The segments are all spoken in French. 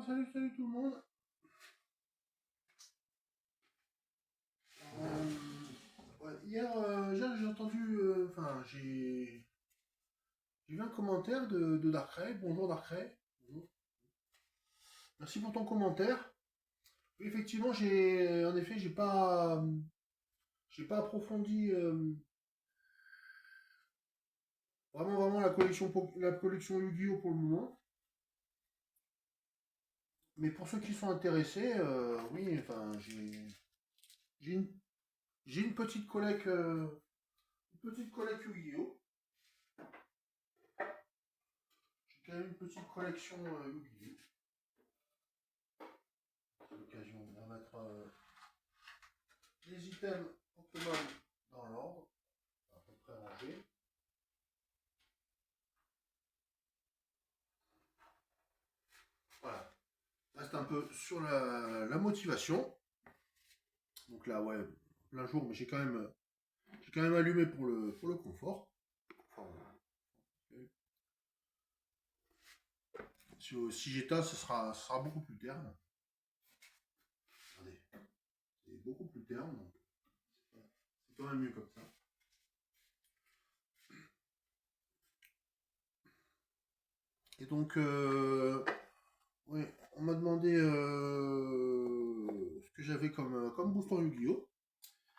Salut tout le monde. Hier, j'ai entendu, j'ai vu un commentaire de Darkrai. Bonjour Darkrai. Bonjour. Merci pour ton commentaire. Oui, effectivement, en effet, j'ai pas approfondi vraiment la collection Yu-Gi-Oh pour le moment. Mais pour ceux qui sont intéressés, oui, j'ai une, j'ai une petite collecte Yu-Gi-Oh. J'ai quand même une petite collection Yu-Gi-Oh. C'est l'occasion de remettre les items Pokémon dans l'ordre, à peu près rangés. Voilà. Reste un peu sur la motivation. Donc là, ouais, plein jour, mais j'ai quand même allumé pour le confort. Si j'éteins, ce sera beaucoup plus terne. Regardez, c'est beaucoup plus terne, donc c'est quand même mieux comme ça. Et donc, ouais, on m'a demandé ce que j'avais comme booster Yu-Gi-Oh!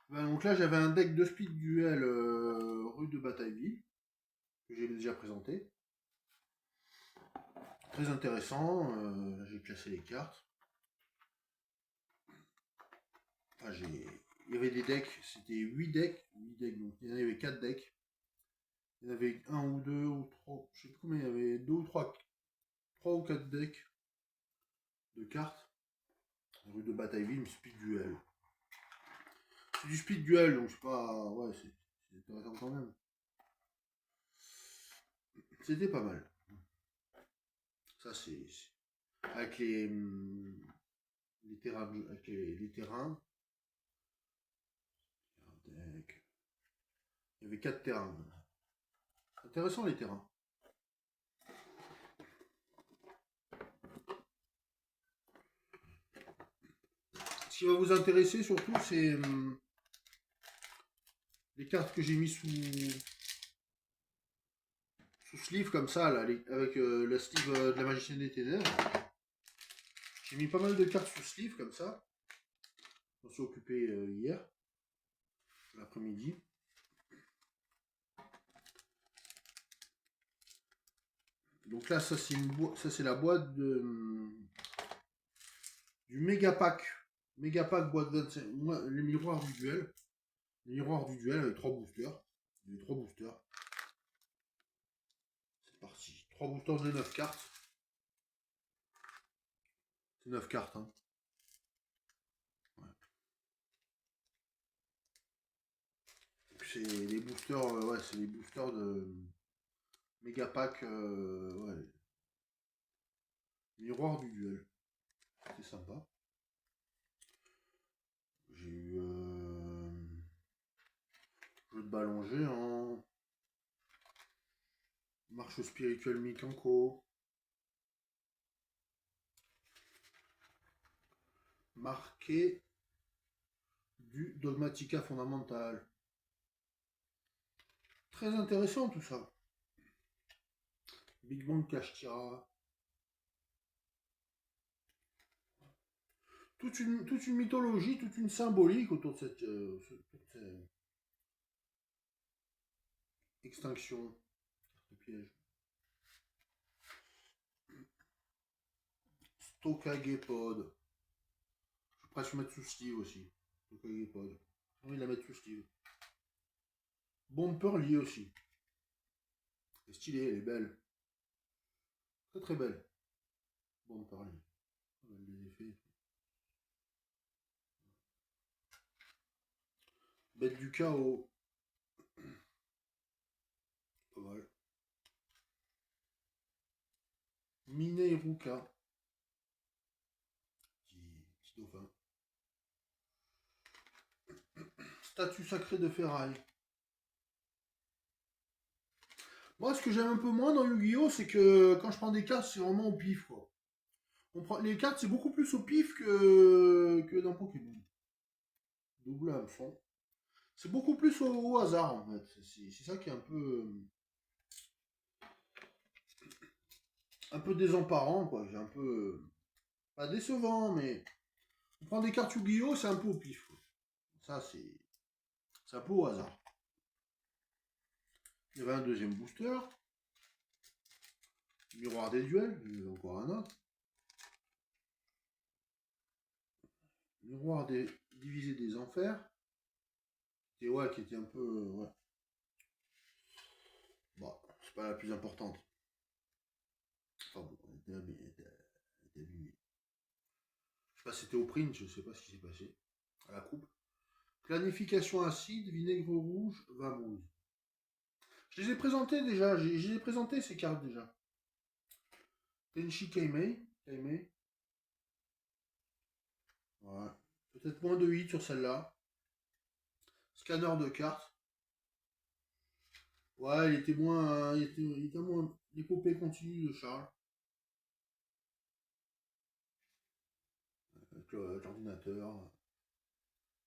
Ben, donc là, j'avais un deck de Speed Duel rue de Batailleville, que j'ai déjà présenté. Très intéressant, j'ai classé les cartes. Enfin, il y avait des decks, c'était 8 decks, donc il y en avait 4 decks. Il y en avait un ou deux ou trois, je sais plus combien, il y avait 2 ou 3 ou 4 decks de cartes. Rue de Batailleville, Speed Duel. C'est du Speed Duel, donc c'est pas. Ouais, c'est intéressant quand même. C'était pas mal. Ça, c'est. Avec les terrains. Avec les terrains. Il y avait 4 terrains. Intéressant les terrains. Ce qui va vous intéresser surtout, c'est les cartes que j'ai mis sous sleeve comme ça, là, avec la sleeve de la magicienne des ténèbres. J'ai mis pas mal de cartes sous sleeve comme ça. Je m'en suis occupé hier, l'après-midi. Donc là, ça c'est la boîte du méga pack. Méga pack boîte 25. Les miroirs du duel. Les miroirs du duel avec 3 boosters. Il y avait 3 boosters. C'est parti. 3 boosters de 9 cartes. C'est 9 cartes. Hein. Ouais. C'est les boosters. Ouais, c'est les boosters de méga pack. Ouais. Miroir du duel. C'est sympa. J'ai eu jeu de ballon géant. Marche spirituelle Mikanko. Marqué du Dogmatica fondamental. Très intéressant tout ça. Big Bang Kashtira. Toute une mythologie, toute une symbolique autour de cette extinction. Carte piège. Stokagepod. Je vais presque mettre sous Steve aussi. Stokagepod. J'ai envie de la mettre sous Steve. Bomber lié aussi. Elle est stylée, elle est belle. Très très belle. Bomber lié. Les effets. Bête du chaos. Pas mal. Mine Iruka. Petit dauphin. Statue sacrée de ferraille. Moi, ce que j'aime un peu moins dans Yu-Gi-Oh, c'est que quand je prends des cartes, c'est vraiment au pif, quoi. Les cartes, c'est beaucoup plus au pif que dans Pokémon. Double hameçon. C'est beaucoup plus au hasard, en fait. C'est ça qui est un peu désemparant, quoi. C'est un peu... pas décevant, mais... On prend des cartes Yu-Gi-Oh!, c'est un peu au pif, quoi. Ça, c'est un peu au hasard. Il y avait un deuxième booster. Miroir des duels, il y en a encore un autre. Miroir des divisé des enfers. Et ouais, qui était un peu... ouais. Bon, c'est pas la plus importante. Enfin bon, elle était abîmée. Je sais pas si c'était au print, je sais pas ce qui s'est passé. À la coupe. Planification acide, vinaigre rouge, vamouse. Je les ai présentés déjà, je les ai présenté ces cartes déjà. Tenchi Kaimei. Kaimei. Ouais. Peut-être moins de 8 sur celle-là. Scanner de cartes. Ouais, il était moins. Il était moins. L'épopée continue de Charles. Avec l'ordinateur.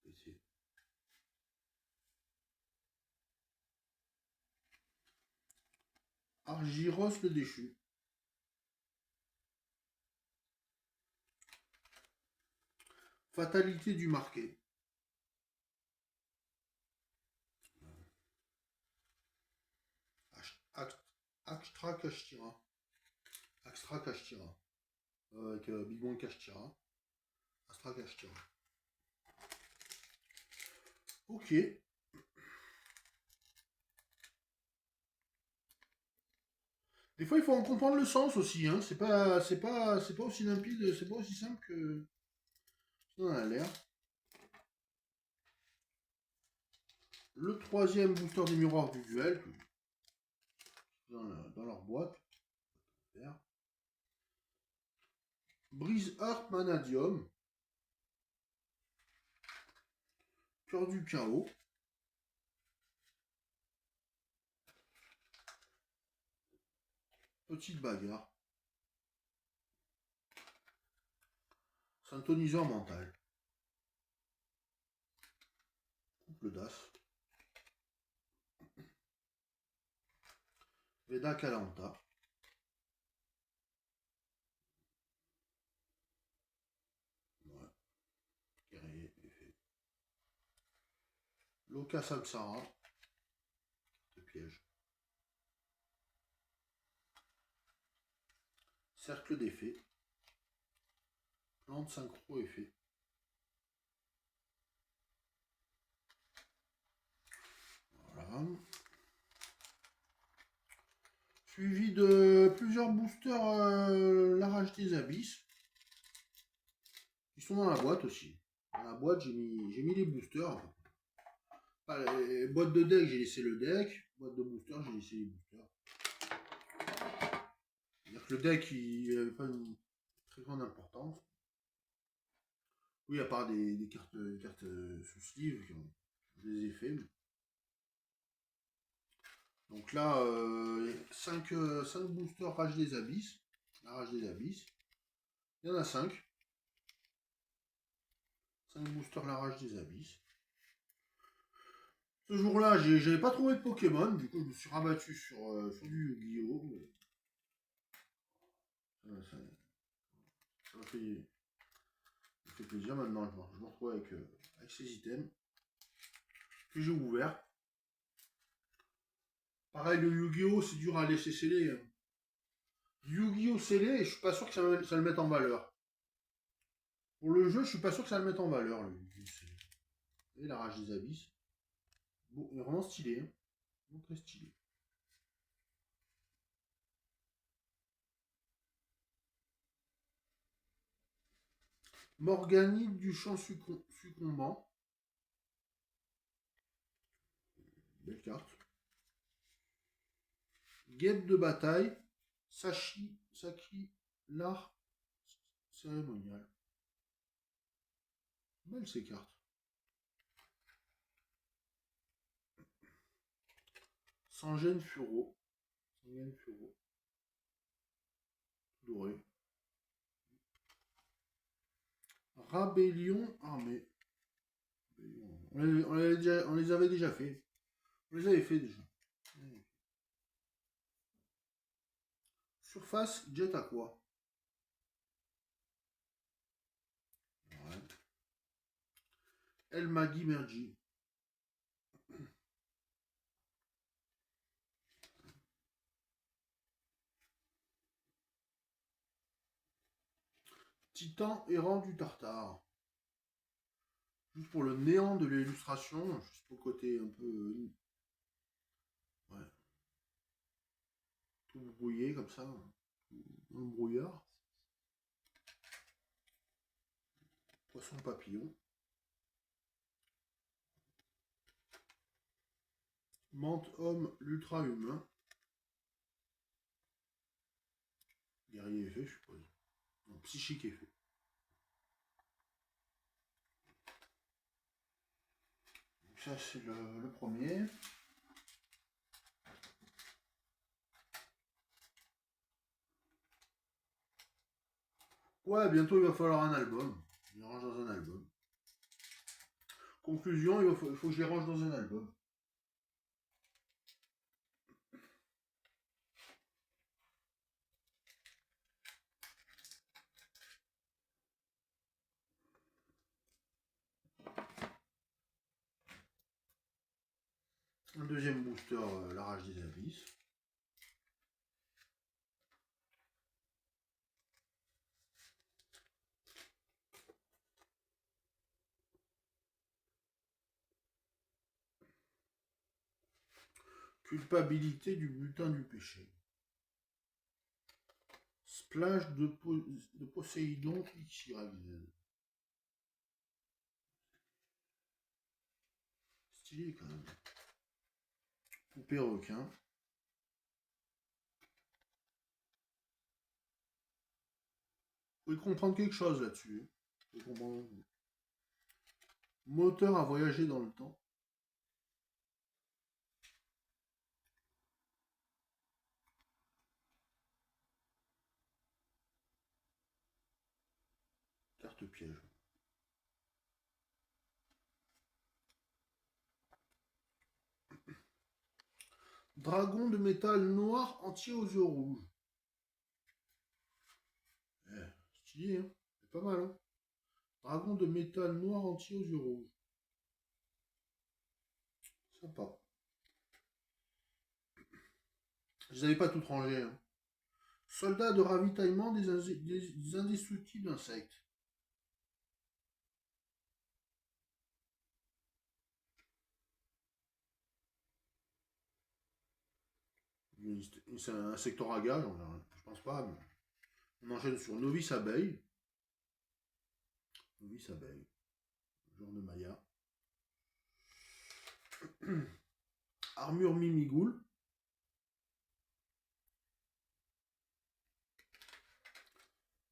PC. Argyros le déchu. Fatalité du marqué. Axtra Kashtira. Axtra Kashtira. Avec Big Bang Kashtira. Astra Kashtira. Ok. Des fois, il faut en comprendre le sens aussi. Hein. C'est pas aussi limpide, c'est pas aussi simple que ça en a l'air. Le troisième booster des miroirs du duel dans leur boîte. Brise Heart Manadium. Cœur du chaos. Petite bagarre. Synthoniseur mental. Couple d'as. Veda Kalanta. Ouais. Guerrier, effet. Loka Samsara. De piège. Cercle d'effet. Plante synchro effet. Voilà. Suivi de plusieurs boosters la rage des abysses. Ils sont dans la boîte aussi. Dans la boîte, j'ai mis les boosters. Enfin, les boîtes de deck, j'ai laissé le deck. Boîte de booster, j'ai laissé les boosters. C'est-à-dire que le deck, il n'avait pas une très grande importance. Oui, à part des cartes sous sleeve, je les ai fait. Donc là, 5 boosters Rage des Abysses. La Rage des Abysses. Il y en a 5. 5 boosters La Rage des Abysses. Ce jour-là, j'avais pas trouvé de Pokémon. Du coup, je me suis rabattu sur du Yu-Gi-Oh! Ça m'a fait plaisir maintenant. Je me retrouve avec ces items que j'ai ouverts. Pareil, le Yu-Gi-Oh! C'est dur à laisser sceller. Hein. Yu-Gi-Oh! Scellé, et je suis pas sûr que ça le mette en valeur. Pour le jeu, je suis pas sûr que ça le mette en valeur, le Yu-Gi-Oh! Scellé. Et la Rage des Abysses. Bon, il est vraiment stylé. Hein. Vraiment très stylé. Morganite du champ succombant. Belle carte. Guêpe de bataille. Saki, l'art cérémonial. Belle ces cartes. Sangen Furo. Sangen Furo. Doré. Rébellion armée. On les avait déjà fait. On les avait fait déjà. Surface jet à quoi? Ouais. El Magui Mergi. Titan errant du Tartare. Juste pour le néant de l'illustration, juste pour le côté un peu. Ouais. Tout brouillé comme ça. Dans le brouillard. Poisson papillon. Mante homme l'ultra humain. Guerrier effet, je suppose. Non, psychique effet. Donc ça c'est le premier. Ouais, bientôt il va falloir un album. Je les range dans un album. Conclusion, il faut que je les range dans un album. Un deuxième booster, la rage des abysses. Culpabilité du butin du péché. Splash de Poséidon XYZ. Stylé quand même. Poupée requin. Vous pouvez comprendre quelque chose là-dessus. Moteur à voyager dans le temps. Carte piège. Dragon de métal noir entier aux yeux rouges. Stylé, hein. C'est pas mal, hein. Dragon de métal noir entier aux yeux rouges. Sympa. Je les avais pas toutes rangées, hein. Soldat de ravitaillement des indestructibles insectes. C'est un secteur à gage, je pense pas. Mais on enchaîne sur Novice Abeille. Novice Abeille. Genre de Maya. Armure Mimigoul.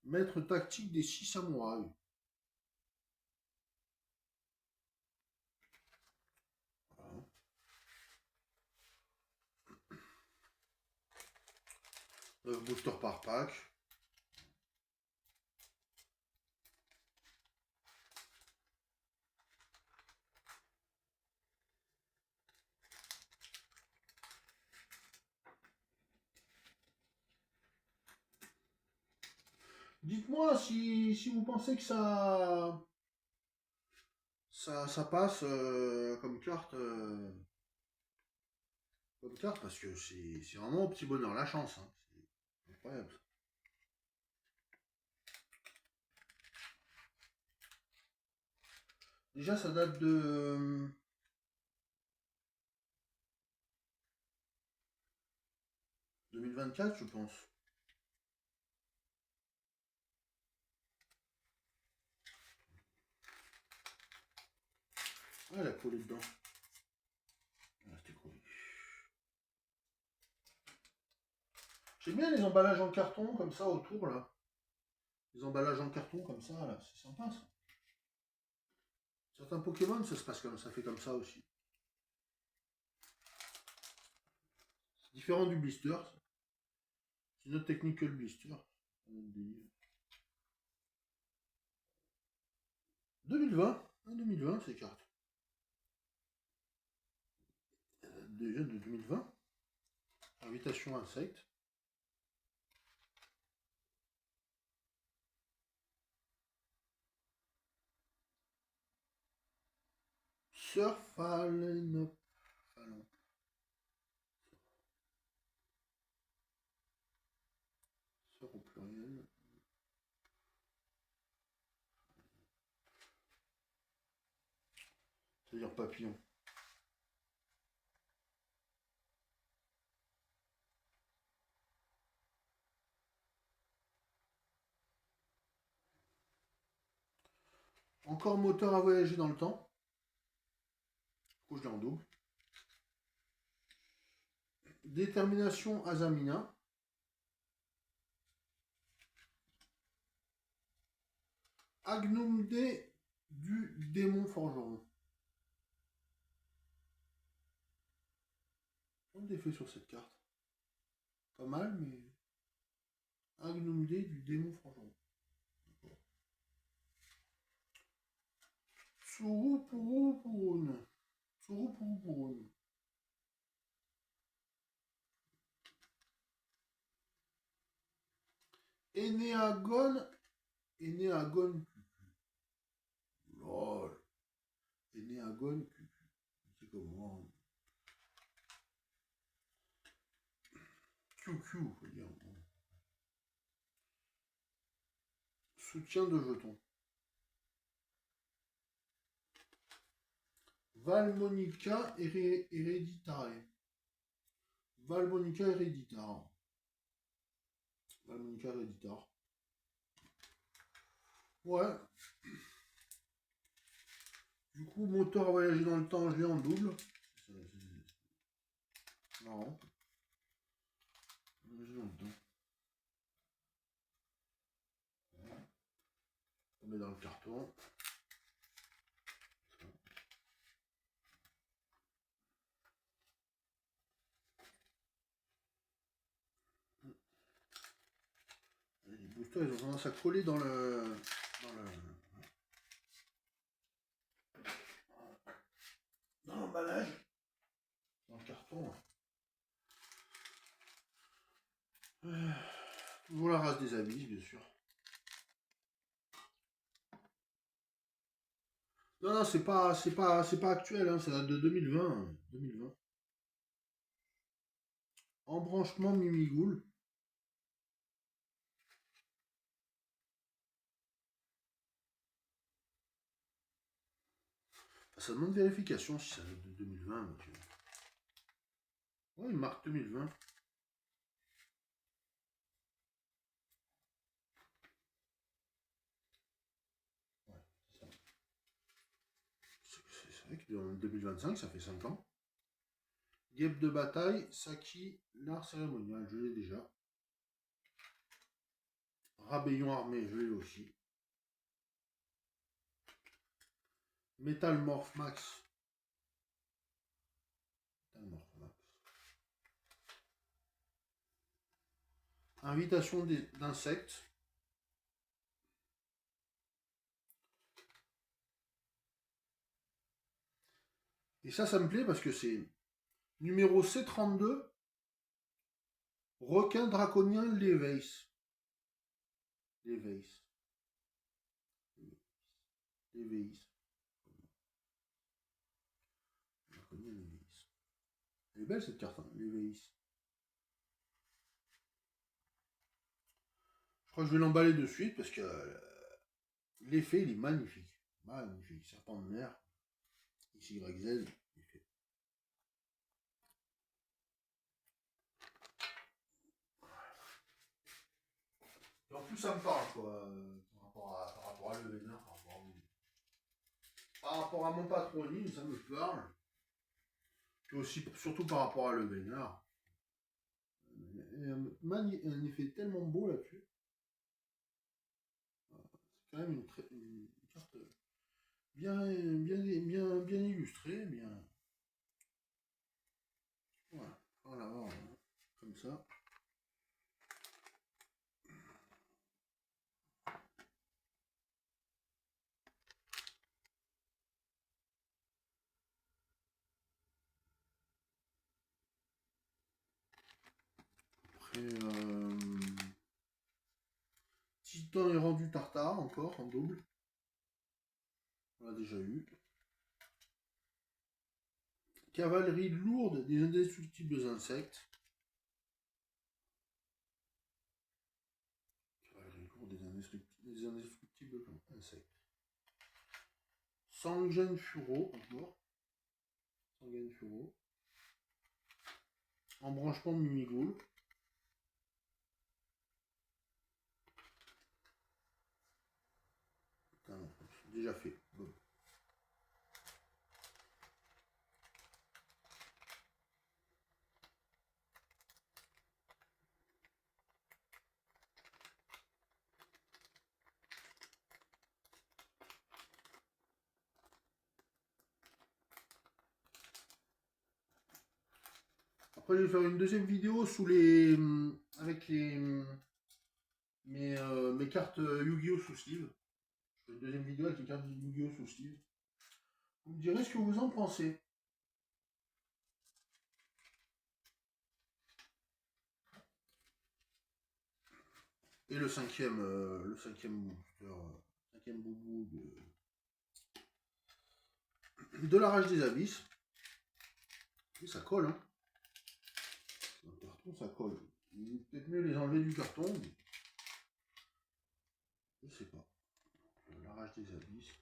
Maître tactique des 6 samouraïs. Voilà. 9 boosters par pack. Dites-moi si vous pensez que ça passe comme carte. Comme carte, parce que c'est vraiment au petit bonheur la chance. Hein. C'est incroyable. Déjà, ça date de 2024, je pense. Ah, elle a collé dedans. Ah, c'était collé. J'aime bien les emballages en carton comme ça autour là. Les emballages en carton comme ça là, c'est sympa ça. Certains Pokémon, ça se passe comme ça, fait comme ça aussi. C'est différent du blister. C'est une autre technique que le blister. 2020. 2020, ces cartes. Déjà de 2020. Invitation insecte. Sœur Phalenop. Sœur au pluriel. C'est-à-dire papillon. Encore moteur à voyager dans le temps. Du coup, je l'ai en double. Détermination Azamina. Agnumde du démon forgeron. On défait sur cette carte. Pas mal, mais... Agnumde du démon forgeron. Tsurupurupuun. Tsurupurupuun. Énéagon. Énéagon. Lol. Énéagon. C'est comment? QQ, faut dire. Soutien de jetons. Valmonica Hereditare. Valmonica Hereditare. Valmonica Hereditare. Ouais. Du coup, moteur à voyager dans le temps, je l'ai en double. Non. Voyager dans le temps. On met dans le carton. Les boosters, ils ont tendance à coller dans le... Dans l'emballage. Dans le carton. Toujours la race des abysses, bien sûr. Non, non, c'est pas actuel, hein, ça date de 2020. 2020. Embranchement Mimigoul. Ça demande vérification si ça date de 2020. Donc... Ouais, il marque 2020. Ouais, c'est ça. C'est vrai que en 2025, ça fait 5 ans. Guêpe de bataille, Saki, l'art cérémonial, je l'ai déjà. Rébellion armée, je l'ai aussi. Métalmorph Max. Métalmorph Max. Invitation d'insectes. Et ça me plaît parce que c'est numéro C32. Requin draconien Léveis. Léveis. Léveis. Draconien Léveis. Elle est belle cette carte, hein, Léveis. Je crois que je vais l'emballer de suite parce que l'effet, il est magnifique. Magnifique. Serpent de mer. XYZ. L'effet. Et en plus, ça me parle, quoi. Par rapport à le vénère, par rapport à mon patronyme, ça me parle. Puis aussi, surtout par rapport à le vénère. Un effet tellement beau là-dessus. C'est quand même une carte bien illustrée, bien. Voilà, voilà, voilà, comme ça. Titan est rendu tartare, encore, en double. On l'a déjà eu. Cavalerie lourde des indestructibles insectes. Cavalerie lourde des indestructibles insectes. Sangen Furo, encore. Sangen Furo. Embranchement Mimigoul. Putain, non, c'est déjà fait. Bon. Après, je vais faire une deuxième vidéo sous les avec mes cartes Yu-Gi-Oh sous sleeve. Je fais une deuxième vidéo avec les cartes Yu-Gi-Oh sous sleeve. Vous me direz ce que vous en pensez. Et le cinquième monster, cinquième boubou de la rage des abysses. Et ça colle, hein. Dans le carton, ça colle. Il est peut-être mieux les enlever du carton, mais je sais pas. La rage des abysses.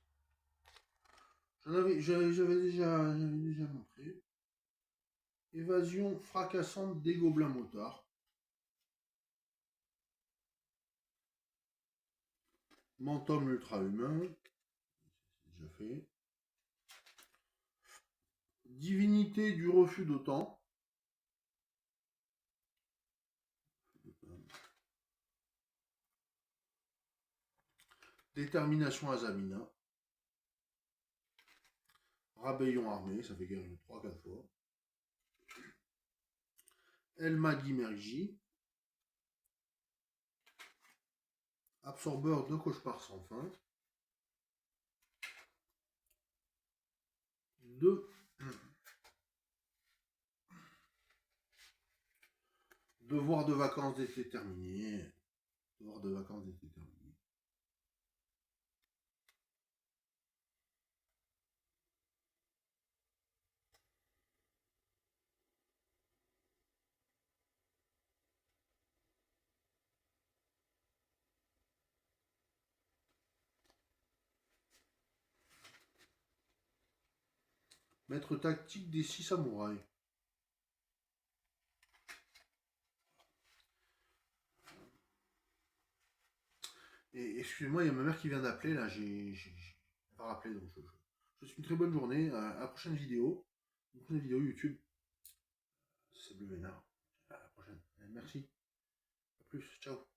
J'avais déjà montré. Évasion fracassante des gobelins motards. Mentum ultra-humain. C'est déjà fait. Divinité du refus d'autant. Détermination Azamina. Rabayon armé, ça fait guerre 3-4 fois. Elma Guimergi. Absorbeur de cauchemar sans fin. Devoir de vacances d'été terminé. Devoir de vacances d'été terminé. Maître tactique des 6 samouraïs. Et excusez-moi, il y a ma mère qui vient d'appeler, là, j'ai pas rappelé, donc je vous souhaite une très bonne journée, à la prochaine vidéo, YouTube, c'est Bleu Vénard, à la prochaine, merci, à plus, ciao.